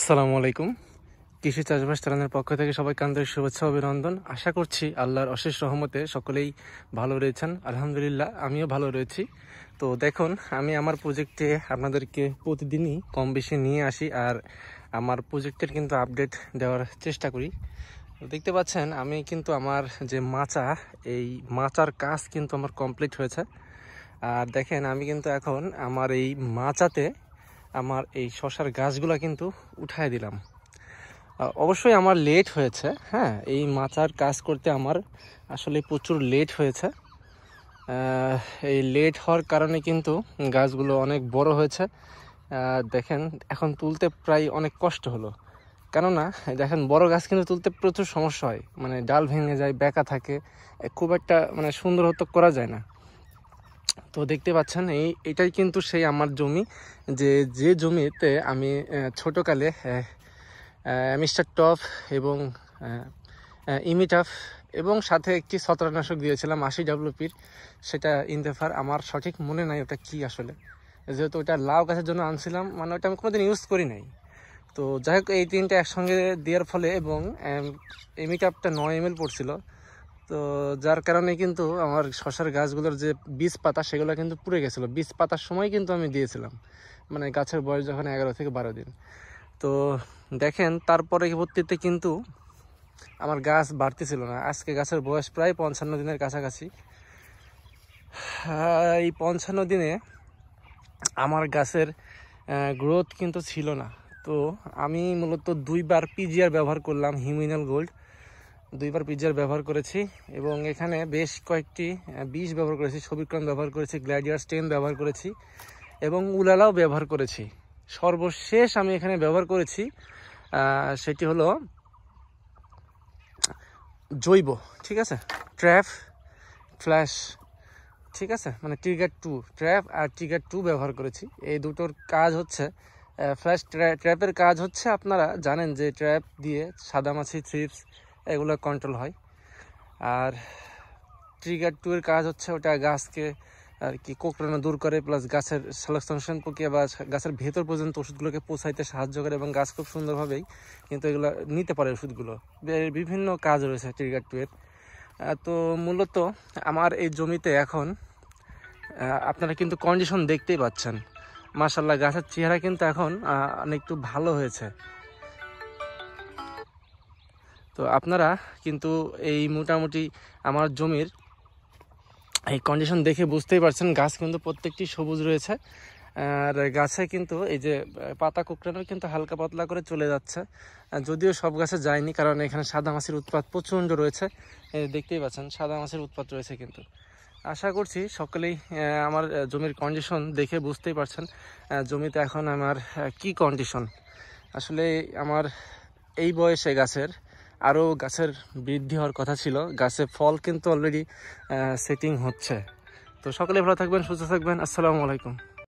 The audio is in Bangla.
আসসালামু আলাইকুম। কৃষি চাষবাস চ্যানেলের পক্ষ থেকে সবাইকে আন্তরিক শুভেচ্ছা অভিনন্দন। আশা করছি আল্লাহর অশেষ রহমতে সকলেই ভালো রয়েছেন। আলহামদুলিল্লাহ আমিও ভালো রয়েছি। তো দেখুন, আমি আমার প্রজেক্টে আপনাদেরকে প্রতিদিনই কম বেশি নিয়ে আসি আর আমার প্রজেক্টের কিন্তু আপডেট দেওয়ার চেষ্টা করি। তো দেখতে পাচ্ছেন আমি কিন্তু আমার যে মাচা, এই মাচার কাজ কিন্তু আমার কমপ্লিট হয়েছে। আর দেখেন আমি কিন্তু এখন আমার এই মাচাতে আমার এই শশার গাছগুলো কিন্তু উঠায় দিলাম। অবশ্যই আমার লেট হয়েছে, হ্যাঁ, এই মাচার কাজ করতে আমার আসলে প্রচুর লেট হয়েছে। এই লেট হওয়ার কারণে কিন্তু গাছগুলো অনেক বড় হয়েছে। দেখেন এখন তুলতে প্রায় অনেক কষ্ট হলো, কেননা দেখেন বড় গাছ কিন্তু তুলতে প্রচুর সমস্যা হয়, মানে ডাল ভেঙে যায়, বেঁকা থাকে, খুব একটা মানে সুন্দর হতো করা যায় না। তো দেখতে পাচ্ছেন এটাই কিন্তু সেই আমার জমি, যে জমিতে আমি ছোটোকালে মিস্টার টপ এবং ইমিটাফ এবং সাথে একটি ছত্রাকনাশক দিয়েছিলাম 80 WPর, সেটা ইন্তেফার, আমার সঠিক মনে নাই ওটা কি আসলে, যেহেতু ওটা লাউ গাছের জন্য আনছিলাম, মানে ওটা আমি কোনোদিন ইউজ করি নাই। তো যাই হোক এই তিনটা একসঙ্গে দেওয়ার ফলে এবং ইমিটাফটা 9 ml পড়ছিল, তো যার কারণে কিন্তু আমার শশার গাছগুলোর যে বীজ পাতা সেগুলো কিন্তু পুড়ে গেছিলো। বীজ পাতার সময় কিন্তু আমি দিয়েছিলাম, মানে গাছের বয়স যখন 11 থেকে 12 দিন। তো দেখেন তারপরে পরবর্তীতে কিন্তু আমার গাছ বাড়তেছিল না। আজকে গাছের বয়স প্রায় 55 দিনের কাছাকাছি। এই 55 দিনে আমার গাছের গ্রোথ কিন্তু ছিল না। তো আমি মূলত 2বার পিজিআর ব্যবহার করলাম, হিউমিনাল গোল্ড 2বার পিজিআর ব্যবহার করেছি এবং এখানে বেশ কয়েকটি বিষ ব্যবহার করেছি, সবিক্রম ব্যবহার করেছি, গ্ল্যাডিয়ার স্টেন ব্যবহার করেছি এবং উলালাও ব্যবহার করেছি। সর্বশেষ আমি এখানে ব্যবহার করেছি সেটি হলো জৈব, ঠিক আছে, ট্র্যাপ ফ্ল্যাশ, ঠিক আছে, মানে ট্রিগার 2, ট্র্যাপ আর ট্রিগার 2 ব্যবহার করেছি। এই দুটোর কাজ হচ্ছে, ফ্ল্যাশ ট্র্যাপের কাজ হচ্ছে আপনারা জানেন যে ট্র্যাপ দিয়ে সাদামাছি, থ্রিপস এগুলো কন্ট্রোল হয়। আর ট্রিগার 2 এর কাজ হচ্ছে ওটা গাছকে আর কি কোঁকড়ানো দূর করে, প্লাস গাছের সিলেকশন প্রক্রিয়া বা গাছের ভেতর পর্যন্ত ওষুধগুলোকে পৌঁছাইতে সাহায্য করে এবং গাছ খুব সুন্দরভাবেই কিন্তু এগুলো নিতে পারে ওষুধগুলো। বিভিন্ন কাজ রয়েছে ট্রিগার 2 এর। তো মূলত আমার এই জমিতে এখন আপনারা কিন্তু কন্ডিশন দেখতেই পাচ্ছেন, মাশাআল্লাহ গাছের চেহারা কিন্তু এখন অনেকটু ভালো হয়েছে। তো আপনারা কিন্তু এই মোটামুটি আমার জমির এই কন্ডিশন দেখে বুঝতেই পারছেন, গাছ কিন্তু প্রত্যেকটি সবুজ রয়েছে। আর গাছে কিন্তু এই যে পাতা কুকড়ানো কিন্তু হালকা পাতলা করে চলে যাচ্ছে, যদিও সব গাছে যায়নি, কারণ এখানে সাদা মাছির উৎপাত প্রচণ্ড রয়েছে। দেখতেই পাচ্ছেন সাদা মাছির উৎপাত রয়েছে। কিন্তু আশা করছি সকলেই আমার জমির কন্ডিশন দেখে বুঝতেই পারছেন জমিতে এখন আমার কি কন্ডিশন। আসলে আমার এই বয়সে গাছের আরও গাছের বৃদ্ধি হওয়ার কথা ছিল, গাছে ফল কিন্তু অলরেডি সেটিং হচ্ছে। তো সকলে ভালো থাকবেন, সুস্থ থাকবেন। আসসালামু আলাইকুম।